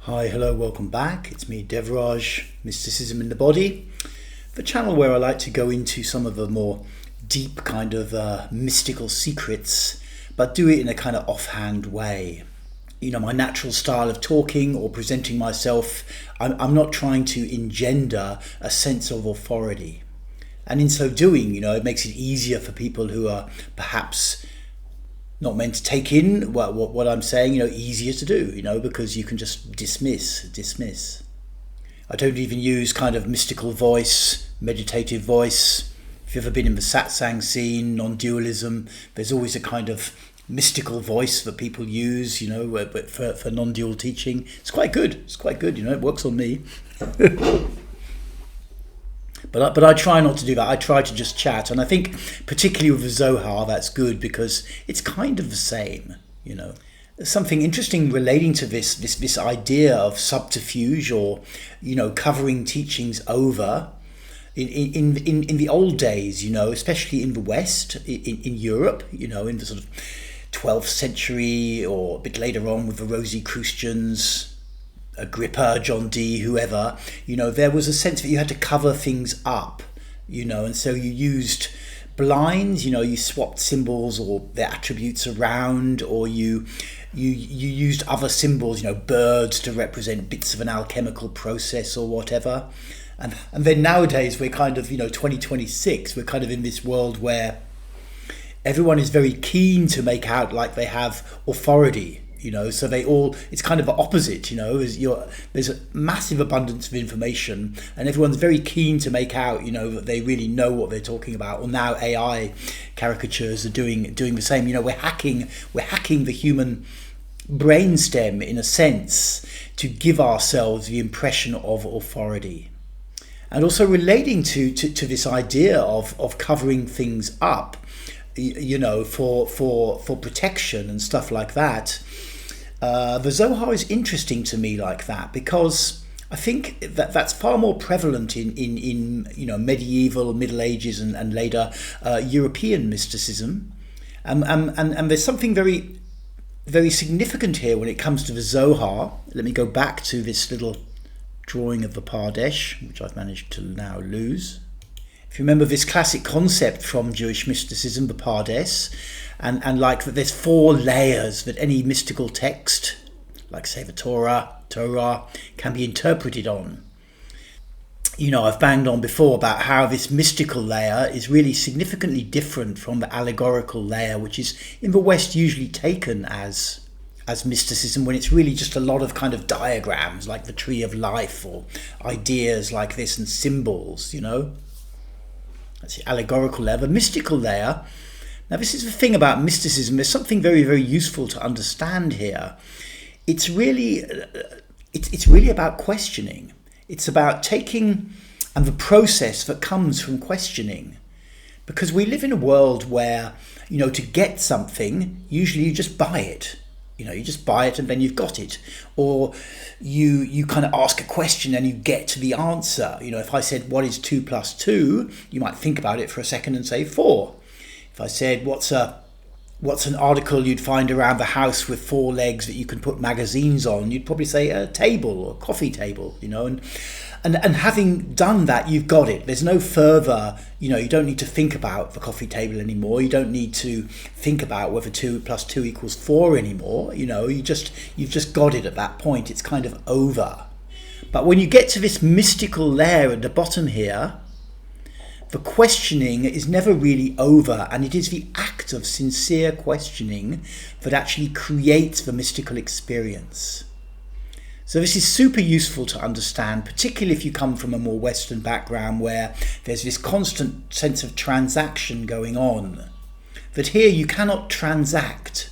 Hi, hello, welcome back. It's me, Devraj, Mysticism in the Body, the channel where I like to go into some of the more deep kind of mystical secrets, but do it in a kind of offhand way. You know, my natural style of talking or presenting myself, I'm not trying to engender a sense of authority. And in so doing, it makes it easier for people who are perhaps not meant to take in what I'm saying, easier to do, because you can just dismiss. I don't even use kind of mystical voice, meditative voice. If you've ever been in the satsang scene, non-dualism, there's always a kind of mystical voice that people use, for non-dual teaching. It's quite good, it works on me. But I try not to do that. I try to just chat, and I think particularly with the Zohar that's good because it's kind of the same. There's something interesting relating to this idea of subterfuge or covering teachings over. In the old days, especially in the West, in Europe, in the sort of 12th century or a bit later on with the Rosicrucians, Agrippa, John Dee, whoever, there was a sense that you had to cover things up, and so you used blinds, you swapped symbols or their attributes around, or you used other symbols, birds to represent bits of an alchemical process or whatever. And then nowadays we're kind of, 2026, we're kind of in this world where everyone is very keen to make out like they have authority. So it's kind of the opposite, there's a massive abundance of information and everyone's very keen to make out, that they really know what they're talking about. Or now AI caricatures are doing the same. We're hacking the human brainstem in a sense to give ourselves the impression of authority. And also relating to this idea of covering things up, for protection and stuff like that. The Zohar is interesting to me like that because I think that's far more prevalent in medieval, Middle Ages and later European mysticism, and there's something very, very significant here when it comes to the Zohar. Let me go back to this little drawing of the Pardesh, which I've managed to now lose. If you remember this classic concept from Jewish mysticism, the Pardes, and like that there's 4 layers that any mystical text, like say the Torah, can be interpreted on. I've banged on before about how this mystical layer is really significantly different from the allegorical layer, which is in the West usually taken as mysticism, when it's really just a lot of kind of diagrams like the tree of life or ideas like this and symbols, That's the allegorical layer. The mystical layer, now this is the thing about mysticism, there's something very, very useful to understand here. It's really about questioning. It's about taking, and the process that comes from questioning. Because we live in a world where, to get something, usually you just buy it. You just buy it and then you've got it. Or you kind of ask a question and you get to the answer. If I said, what is 2 plus 2? You might think about it for a second and say 4. If I said, what's an article you'd find around the house with 4 legs that you can put magazines on? You'd probably say a table or a coffee table, And having done that, you've got it. There's no further, you don't need to think about the coffee table anymore. You don't need to think about whether 2 plus 2 equals 4 anymore. You've just got it at that point. It's kind of over. But when you get to this mystical layer at the bottom here, the questioning is never really over, and it is the act of sincere questioning that actually creates the mystical experience. So this is super useful to understand, particularly if you come from a more Western background where there's this constant sense of transaction going on. That here you cannot transact.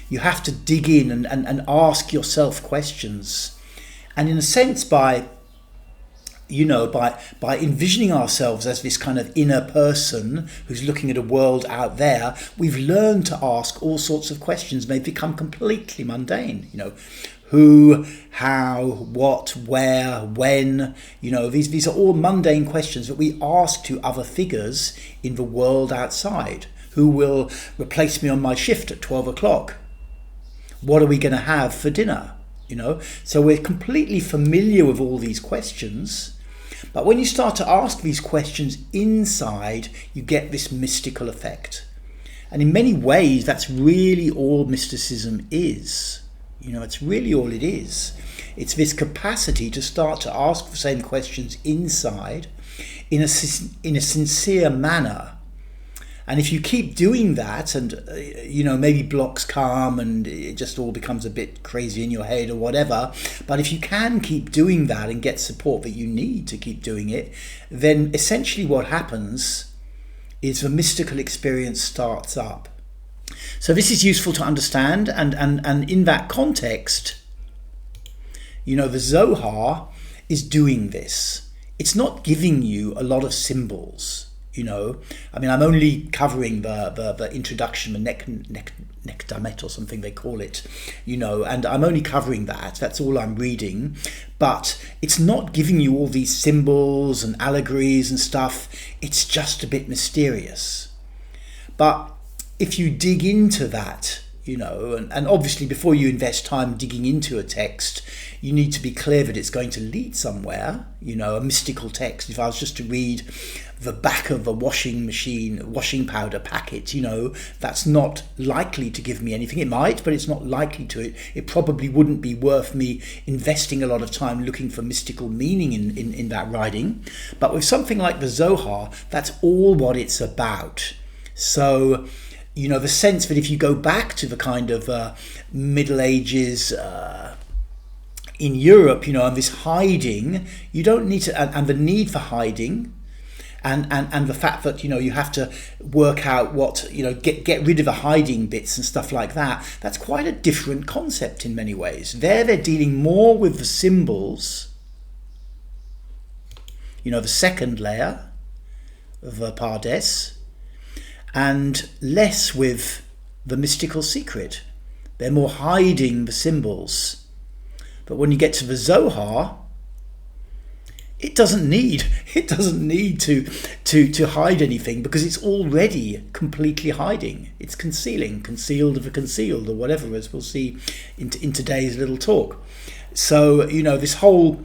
You have to dig in and ask yourself questions. And in a sense, by envisioning ourselves as this kind of inner person who's looking at a world out there, we've learned to ask all sorts of questions, and they've become completely mundane. Who, how, what, where, when, these are all mundane questions that we ask to other figures in the world outside. Who will replace me on my shift at 12 o'clock? What are we going to have for dinner? So we're completely familiar with all these questions, but when you start to ask these questions inside, you get this mystical effect. And in many ways, that's really all mysticism is. It's really all it is. It's this capacity to start to ask the same questions inside in a sincere manner. And if you keep doing that, and maybe blocks come and it just all becomes a bit crazy in your head or whatever, but if you can keep doing that and get support that you need to keep doing it, then essentially what happens is the mystical experience starts up. So this is useful to understand, and in that context, the Zohar is doing this. It's not giving you a lot of symbols. I'm only covering the introduction, the nekdamet or something they call it, and I'm only covering that. That's all I'm reading. But it's not giving you all these symbols and allegories and stuff. It's just a bit mysterious. But if you dig into that, and obviously before you invest time digging into a text, you need to be clear that it's going to lead somewhere, a mystical text. If I was just to read the back of a washing powder packet, that's not likely to give me anything. It might, but it's not likely to. It probably wouldn't be worth me investing a lot of time looking for mystical meaning in that writing. But with something like the Zohar, that's all what it's about. So, the sense that if you go back to the kind of Middle Ages in Europe, and this hiding, you don't need to, and the need for hiding, and the fact that you have to work out what get rid of the hiding bits and stuff like that. That's quite a different concept in many ways. They're dealing more with the symbols, the second layer of the Pardes, and less with the mystical secret. They're more hiding the symbols. But when you get to the Zohar, it doesn't need to hide anything, because it's already completely hiding. It's concealed of the concealed, or whatever, as we'll see in today's little talk. So this whole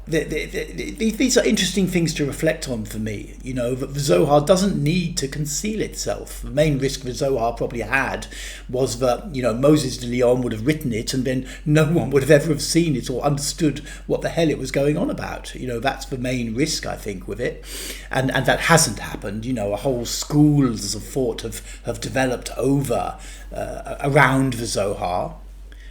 these are interesting things to reflect on for me. That the Zohar doesn't need to conceal itself. The main risk the Zohar probably had was that Moses de Leon would have written it, and then no one would have ever have seen it or understood what the hell it was going on about. That's the main risk, I think, with it, and that hasn't happened. A whole schools of thought have developed over around the Zohar.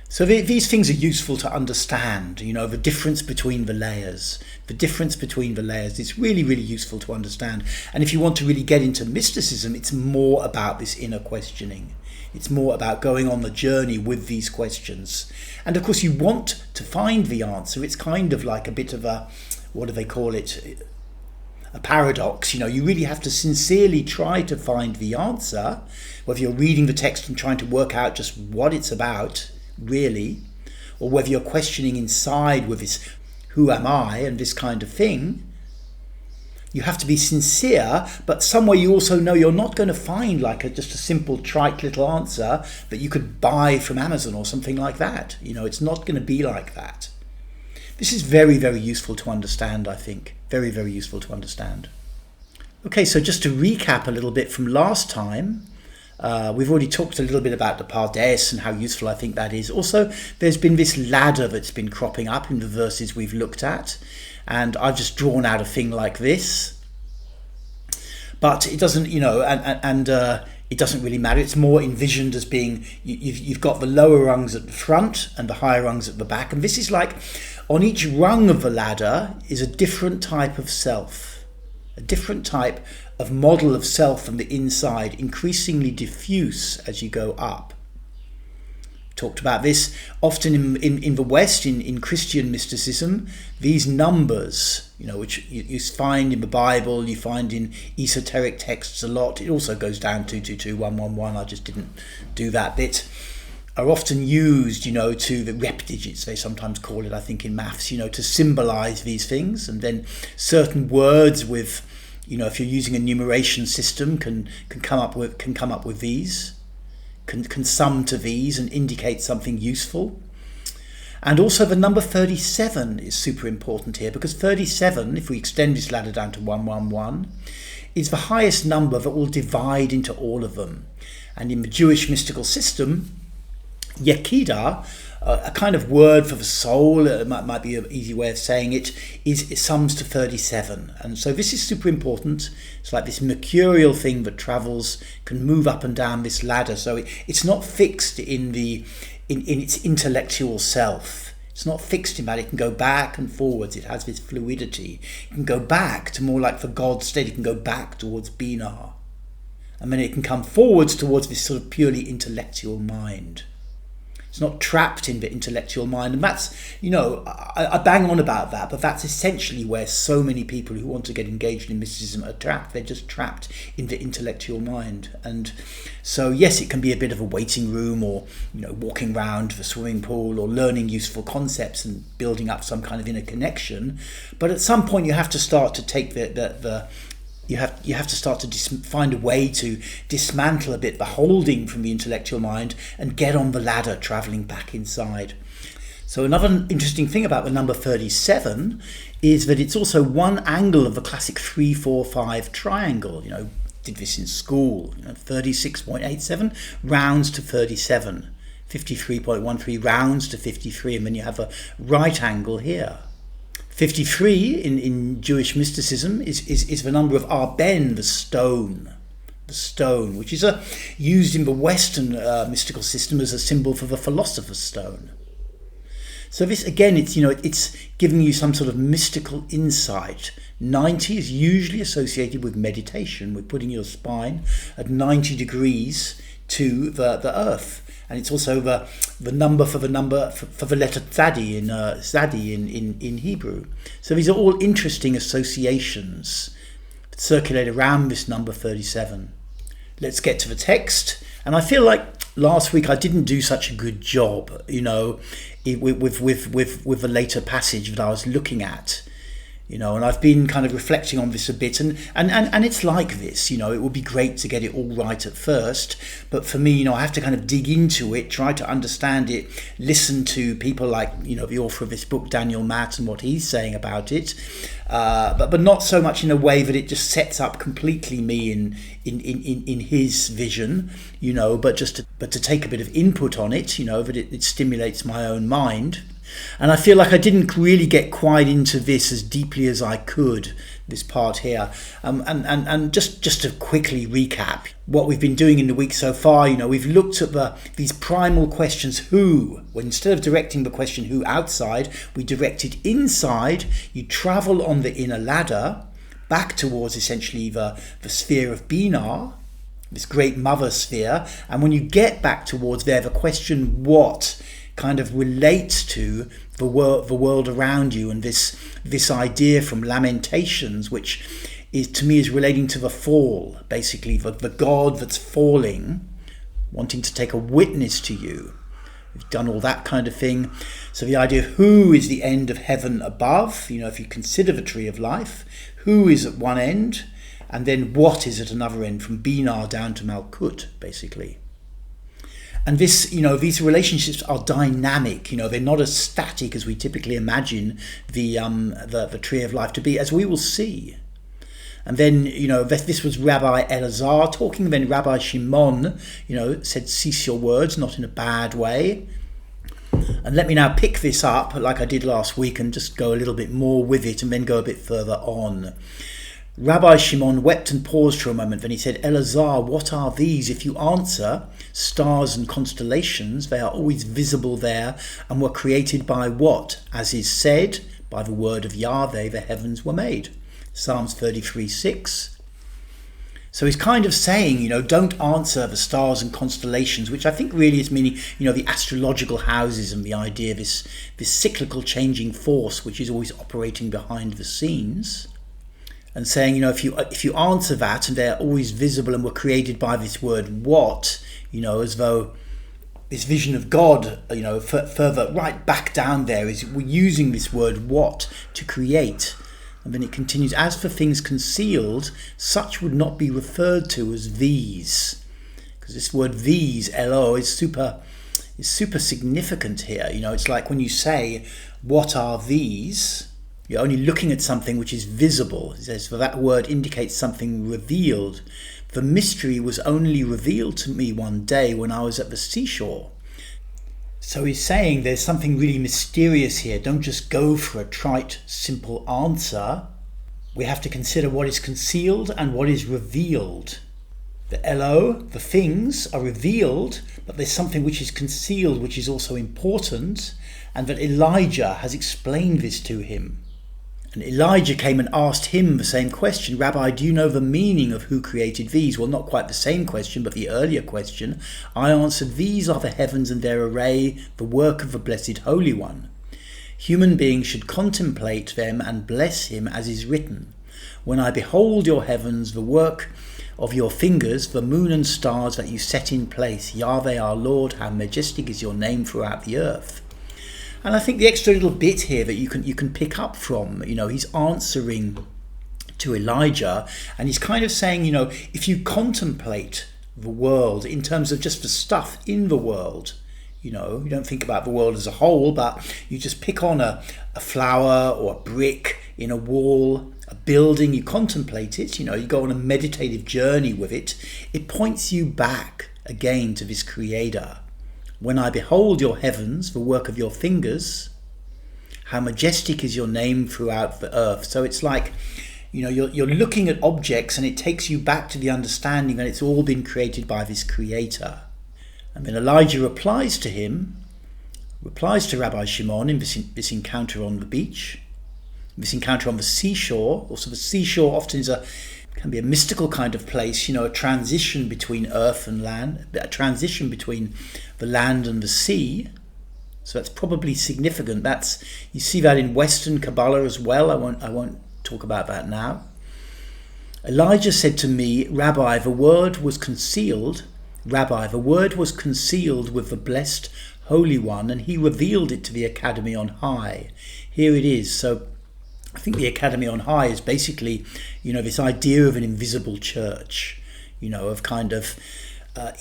So these things are useful to understand, the difference between the layers. The difference between the layers is really, really useful to understand. And if you want to really get into mysticism, it's more about this inner questioning. It's more about going on the journey with these questions. And of course, you want to find the answer. It's kind of like a bit of a, what do they call it? A paradox. You really have to sincerely try to find the answer, whether you're reading the text and trying to work out just what it's about, really, or whether you're questioning inside with this who am I and this kind of thing. You have to be sincere, but somewhere you also know you're not going to find just a simple trite little answer that you could buy from Amazon or something like that. It's not going to be like that. This is very, very useful to understand, I think. Very, very useful to understand. Okay, so just to recap a little bit from last time, we've already talked a little bit about the Pardes and how useful I think that is. Also, there's been this ladder that's been cropping up in the verses we've looked at, and I've just drawn out a thing like this. But it doesn't, it doesn't really matter. It's more envisioned as being, you've got the lower rungs at the front and the higher rungs at the back, and this is like, on each rung of the ladder is a different type of self, a different type of model of self from the inside, increasingly diffuse as you go up. Talked about this often in the West, in Christian mysticism. These numbers, which you find in the Bible, you find in esoteric texts a lot. It also goes down 222, 111. I just didn't do that bit. Are often used, to the rep digits, they sometimes call it, I think, in maths, to symbolize these things. And then certain words with, if you're using a numeration system, can come up with these, can sum to these and indicate something useful. And also the number 37 is super important here, because 37, if we extend this ladder down to 111, is the highest number that will divide into all of them. And in the Jewish mystical system, Yekidah, a kind of word for the soul, it might be an easy way of saying it, it sums to 37. And so this is super important. It's like this mercurial thing that travels, can move up and down this ladder. So it's not fixed in its intellectual self. It's not fixed in that. It can go back and forwards. It has this fluidity. It can go back to more like the God state. It can go back towards Binah. And then it can come forwards towards this sort of purely intellectual mind. It's not trapped in the intellectual mind. And that's, I bang on about that, but that's essentially where so many people who want to get engaged in mysticism are trapped. They're just trapped in the intellectual mind. And so, yes, it can be a bit of a waiting room, or, walking around the swimming pool, or learning useful concepts and building up some kind of inner connection. But at some point you have to start to take you have to start to find a way to dismantle a bit the holding from the intellectual mind and get on the ladder, travelling back inside. So another interesting thing about the number 37 is that it's also one angle of the classic 3-4-5 triangle. Did this in school. 36.87 rounds to 37, 53.13 rounds to 53, and then you have a right angle here. 53 in Jewish mysticism is the number of Arben, the stone, which is used in the Western mystical system as a symbol for the philosopher's stone. So this, again, it's giving you some sort of mystical insight. 90 is usually associated with meditation, with putting your spine at 90 degrees to the earth. And it's also the number for the letter Tzadi in Hebrew. So these are all interesting associations that circulate around this number 37. Let's get to the text. And I feel like last week I didn't do such a good job, with the later passage that I was looking at. And I've been kind of reflecting on this a bit, and it's like this, it would be great to get it all right at first, but for me, I have to kind of dig into it, try to understand it, listen to people like, the author of this book, Daniel Matt, and what he's saying about it, but not so much in a way that it just sets up completely me in his vision, but to take a bit of input on it, that it stimulates my own mind. And I feel like I didn't really get quite into this as deeply as I could, this part here. And just to quickly recap what we've been doing in the week so far, we've looked at these primal questions, who, when instead of directing the question who outside, we direct it inside. You travel on the inner ladder back towards essentially the sphere of Binah, this great mother sphere. And when you get back towards there, the question what kind of relates to the world around you, and this idea from Lamentations, which is to me is relating to the fall, basically the God that's falling, wanting to take a witness to you. We've done all that kind of thing. So the idea of who is the end of heaven above, if you consider the tree of life, who is at one end, and then what is at another end, from Binah down to Malkut, basically. And this, these relationships are dynamic. They're not as static as we typically imagine the tree of life to be, as we will see. And then, this was Rabbi Elazar talking. Then Rabbi Shimon, said, "Cease your words," not in a bad way. And let me now pick this up like I did last week and just go a little bit more with it, and then go a bit further on. Rabbi Shimon wept and paused for a moment. Then he said, "Elazar, what are these? If you answer, stars and constellations, they are always visible there, and were created by what? As is said, by the word of Yahweh, the heavens were made." Psalms 33:6. So he's kind of saying, don't answer the stars and constellations, which I think really is meaning, the astrological houses, and the idea of this cyclical changing force, which is always operating behind the scenes. And saying, if you answer that, and they're always visible and were created by this word what, as though this vision of God, further right back down there, is we're using this word what to create. And then it continues, as for things concealed, such would not be referred to as these. Because this word these, Elo, is super is super significant here. It's like when you say, what are these? You're only looking at something which is visible. It says, for that word indicates something revealed. The mystery was only revealed to me one day when I was at the seashore. So he's saying there's something really mysterious here. Don't just go for a trite, simple answer. We have to consider what is concealed and what is revealed. The Elo, the things, are revealed, but there's something which is concealed, which is also important, and that Elijah has explained this to him. And Elijah came and asked him the same question. Rabbi, do you know the meaning of who created these? Well, not quite the same question, but the earlier question. I answered, these are the heavens and their array, the work of the blessed Holy One. Human beings should contemplate them and bless him, as is written. When I behold your heavens, the work of your fingers, the moon and stars that you set in place, Yahweh our Lord, how majestic is your name throughout the earth. And I think the extra little bit here that you can pick up from, he's answering to Elijah, and he's kind of saying, if you contemplate the world in terms of just the stuff in the world, you don't think about the world as a whole, but you just pick on a flower or a brick in a wall, a building, you contemplate it, you go on a meditative journey with it. It points you back again to this Creator. When I behold your heavens, the work of your fingers, how majestic is your name throughout the earth. So it's like, you're looking at objects and it takes you back to the understanding that it's all been created by this Creator. And then Elijah replies to Rabbi Shimon in this encounter on the beach, this encounter on the seashore. Also, the seashore often can be a mystical kind of place, a transition between earth and land, a transition between the land and the sea. So that's probably significant. You see that in Western Kabbalah as well. I won't talk about that now. Elijah said to me, Rabbi, the word was concealed with the blessed Holy One, and he revealed it to the Academy on high. Here it is. So I think the Academy on high is basically, this idea of an invisible church, of kind of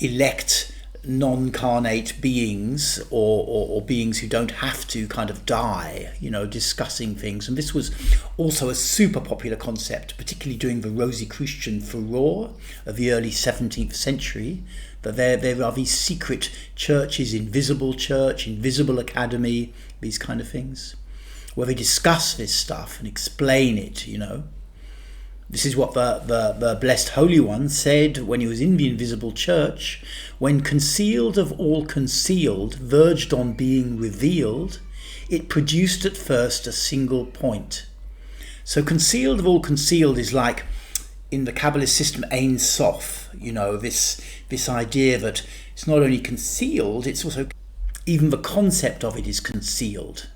elect non-carnate beings or beings who don't have to kind of die, discussing things. And this was also a super popular concept, particularly during the Rosicrucian furore of the early 17th century, that there are these secret churches, invisible church, invisible academy, these kind of things, where they discuss this stuff and explain it, This is what the Blessed Holy One said when he was in the invisible church. When concealed of all concealed verged on being revealed, it produced at first a single point. So concealed of all concealed is like, in the Kabbalist system, Ein Sof, this idea that it's not only concealed, it's also, even the concept of it is concealed.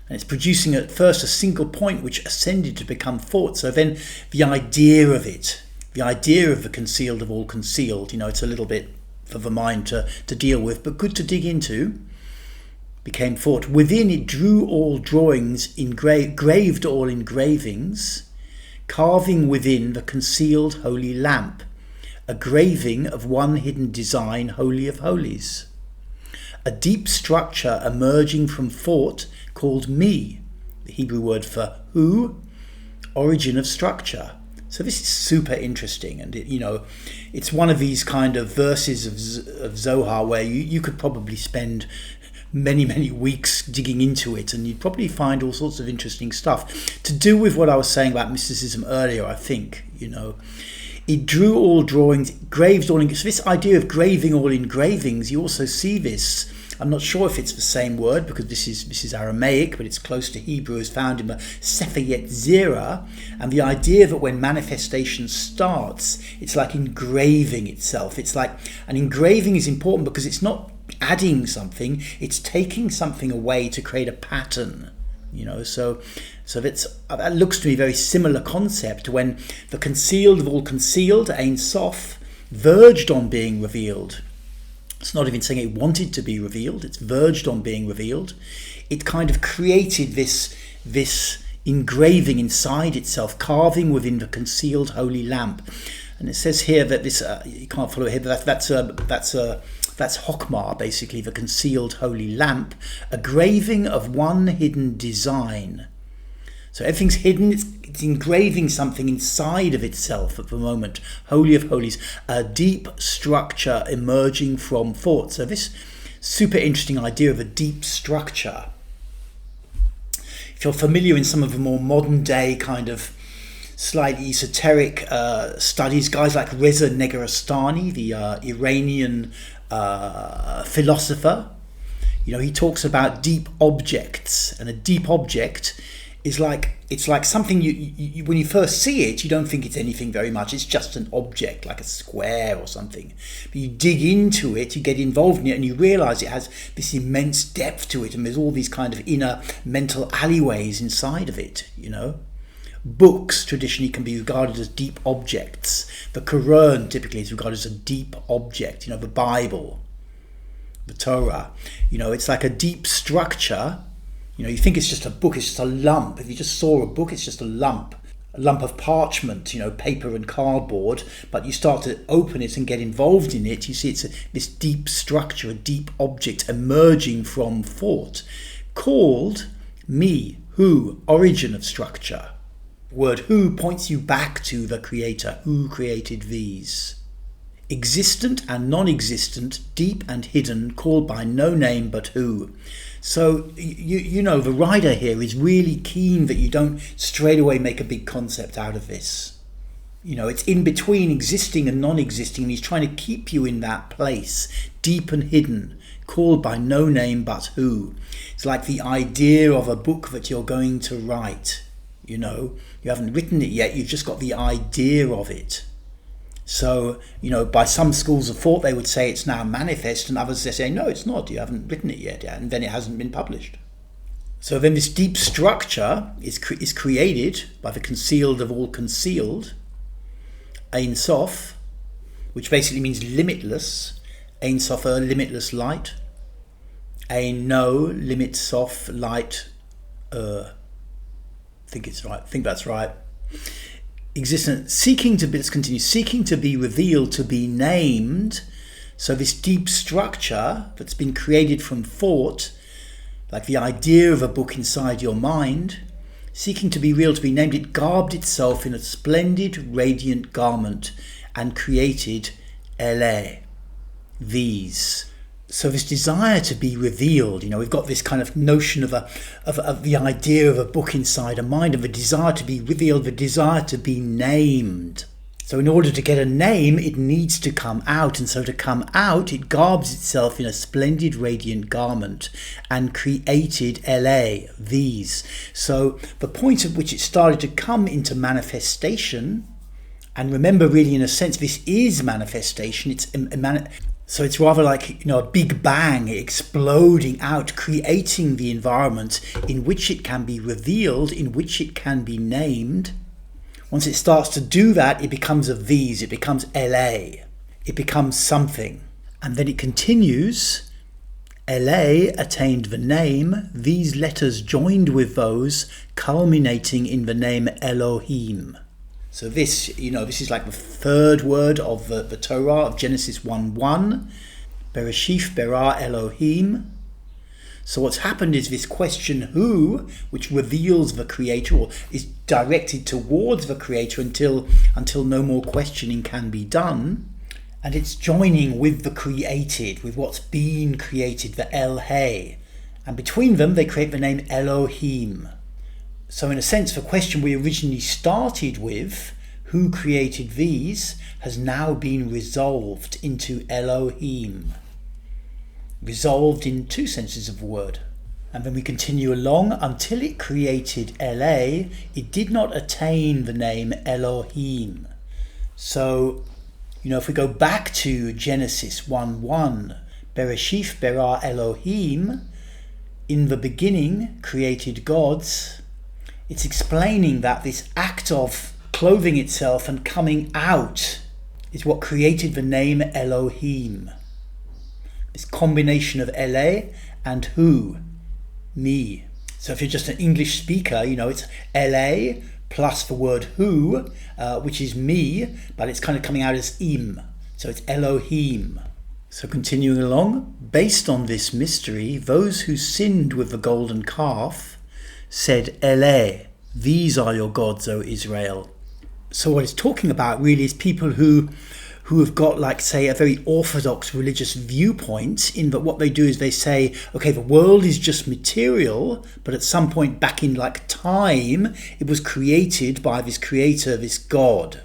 And it's producing at first a single point which ascended to become thought. So then the idea of it, the idea of the concealed of all concealed, it's a little bit for the mind to deal with, but good to dig into, became thought. Within it drew all drawings, graved all engravings, carving within the concealed holy lamp, a graving of one hidden design, Holy of Holies. A deep structure emerging from thought called me, the Hebrew word for who, origin of structure. So this is super interesting, and it's one of these kind of verses of Zohar where you could probably spend many weeks digging into it, and you'd probably find all sorts of interesting stuff to do with what I was saying about mysticism earlier. I think it drew all drawings, graved all. So this idea of graving all engravings, you also see this. I'm not sure if it's the same word because this is Aramaic, but it's close to Hebrew, is found in the Sefer Yetzirah, and the idea that when manifestation starts, it's like engraving itself. It's like an engraving is important because it's not adding something, it's taking something away to create a pattern. So that looks to me a very similar concept when the concealed of all concealed, Ein Sof, verged on being revealed. It's not even saying it wanted to be revealed, it's verged on being revealed. It kind of created this engraving inside itself, carving within the concealed holy lamp. And it says here that this, you can't follow it here, but that's a That's Hokmah, basically, the concealed holy lamp, a graving of one hidden design. So everything's hidden, it's engraving something inside of itself at the moment. Holy of Holies, a deep structure emerging from thought. So this super interesting idea of a deep structure. If you're familiar in some of the more modern day kind of slightly esoteric studies, guys like Reza Negarestani, the Iranian philosopher, he talks about deep objects, and a deep object is it's like something you when you first see it, you don't think it's anything very much. It's just an object, like a square or something. But you dig into it, you get involved in it, and you realize it has this immense depth to it, and there's all these kind of inner mental alleyways inside of it, Books traditionally can be regarded as deep objects. The Quran typically is regarded as a deep object, the Bible, the Torah. It's like a deep structure. You think it's just a book, it's just a lump. If you just saw a book, it's just a lump of parchment, paper and cardboard. But you start to open it and get involved in it, you see it's this deep structure, a deep object emerging from thought, called me, who, origin of structure. The word who points you back to the creator, who created these. Existent and non-existent, deep and hidden, called by no name but who. So, the writer here is really keen that you don't straight away make a big concept out of this. It's in between existing and non-existing, and he's trying to keep you in that place, deep and hidden, called by no name but who. It's like the idea of a book that you're going to write. You haven't written it yet, you've just got the idea of it. So, by some schools of thought, they would say it's now manifest, and others they say, no, it's not, you haven't written it yet, and then it hasn't been published. So then this deep structure is created by the concealed of all concealed, Ein Sof, which basically means limitless, Ein Sof, limitless light, Ein No, limit Sof, light, I think that's right. Existence, let's continue, seeking to be revealed, to be named. So this deep structure that's been created from thought, like the idea of a book inside your mind, seeking to be real, to be named, it garbed itself in a splendid, radiant garment and created LA, these. So this desire to be revealed, we've got this kind of notion of the idea of a book inside a mind, of a desire to be revealed, the desire to be named. So in order to get a name, it needs to come out. And so to come out, it garbs itself in a splendid, radiant garment and created LA, these. So the point at which it started to come into manifestation, and remember, really, in a sense, this is manifestation. So it's rather like, a big bang exploding out, creating the environment in which it can be revealed, in which it can be named. Once it starts to do that, it becomes a these, it becomes LA, it becomes something. And then it continues, LA attained the name, these letters joined with those, culminating in the name Elohim. So this is like the third word of the Torah of Genesis 1:1. Bereshith bara Elohim. So what's happened is this question who, which reveals the creator, or is directed towards the creator until no more questioning can be done. And it's joining with the created, with what's been created, the El-Hay. And between them they create the name Elohim. So in a sense, the question we originally started with, who created these, has now been resolved into Elohim. Resolved in two senses of the word. And then we continue along, until it created LA, it did not attain the name Elohim. So, if we go back to Genesis 1:1, Bereshith bara Elohim, in the beginning created gods. It's explaining that this act of clothing itself and coming out is what created the name Elohim. This combination of LA and who, me. So if you're just an English speaker, it's LA plus the word who, which is me, but it's kind of coming out as im. So it's Elohim. So continuing along, based on this mystery, those who sinned with the golden calf said, Ele, these are your gods, O Israel. So what it's talking about really is people who have got, like, say, a very orthodox religious viewpoint, in that what they do is they say, okay, the world is just material, but at some point back in, like, time, it was created by this creator, this God.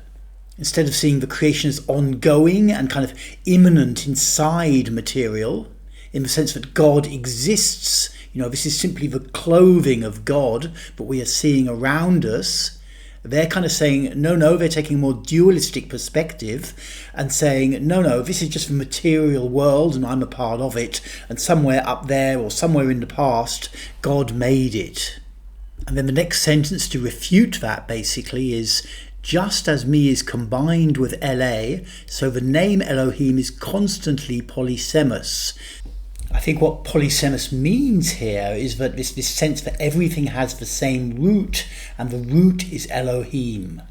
Instead of seeing the creation as ongoing and kind of immanent inside material, in the sense that God exists, this is simply the clothing of God, but we are seeing around us. They're kind of saying, no, they're taking a more dualistic perspective and saying, no, this is just the material world and I'm a part of it. And somewhere up there or somewhere in the past, God made it. And then the next sentence to refute that basically is, just as me is combined with LA, so the name Elohim is constantly polysemous. I think what polysemous means here is that this sense that everything has the same root, and the root is Elohim.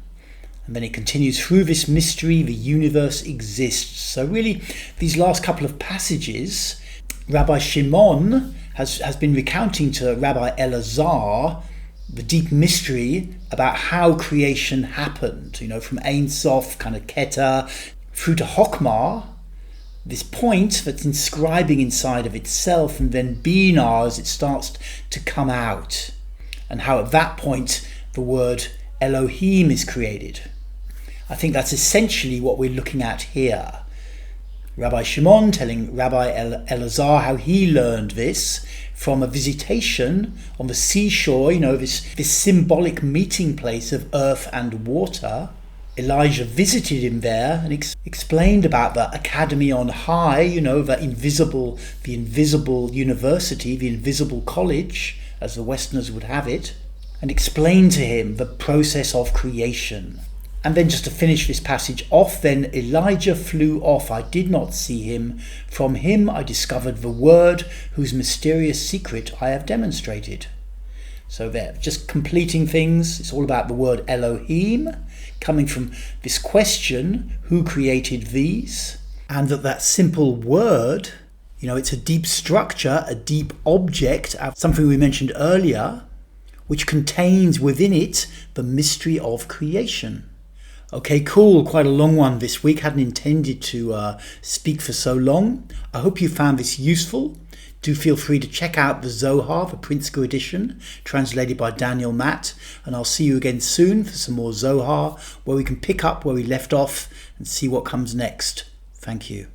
And then it continues, through this mystery the universe exists. So really, these last couple of passages, Rabbi Shimon has been recounting to Rabbi Elazar the deep mystery about how creation happened, from Ein Sof, kind of Keter, through to Hokmah, this point that's inscribing inside of itself, and then Binah as it starts to come out, and how at that point the word Elohim is created. I think that's essentially what we're looking at here. Rabbi Shimon telling Rabbi Elazar how he learned this from a visitation on the seashore, this symbolic meeting place of earth and water. Elijah visited him there and explained about the academy on high, the invisible university, the invisible college, as the Westerners would have it, and explained to him the process of creation. And then just to finish this passage off, then Elijah flew off. I did not see him. From him I discovered the word whose mysterious secret I have demonstrated. So there, just completing things. It's all about the word Elohim, coming from this question, who created these? And that simple word, it's a deep structure, a deep object, something we mentioned earlier, which contains within it the mystery of creation. Okay, cool. Quite a long one this week. Hadn't intended to speak for so long. I hope you found this useful. Do feel free to check out the Zohar, the Pritzker edition, translated by Daniel Matt. And I'll see you again soon for some more Zohar, where we can pick up where we left off and see what comes next. Thank you.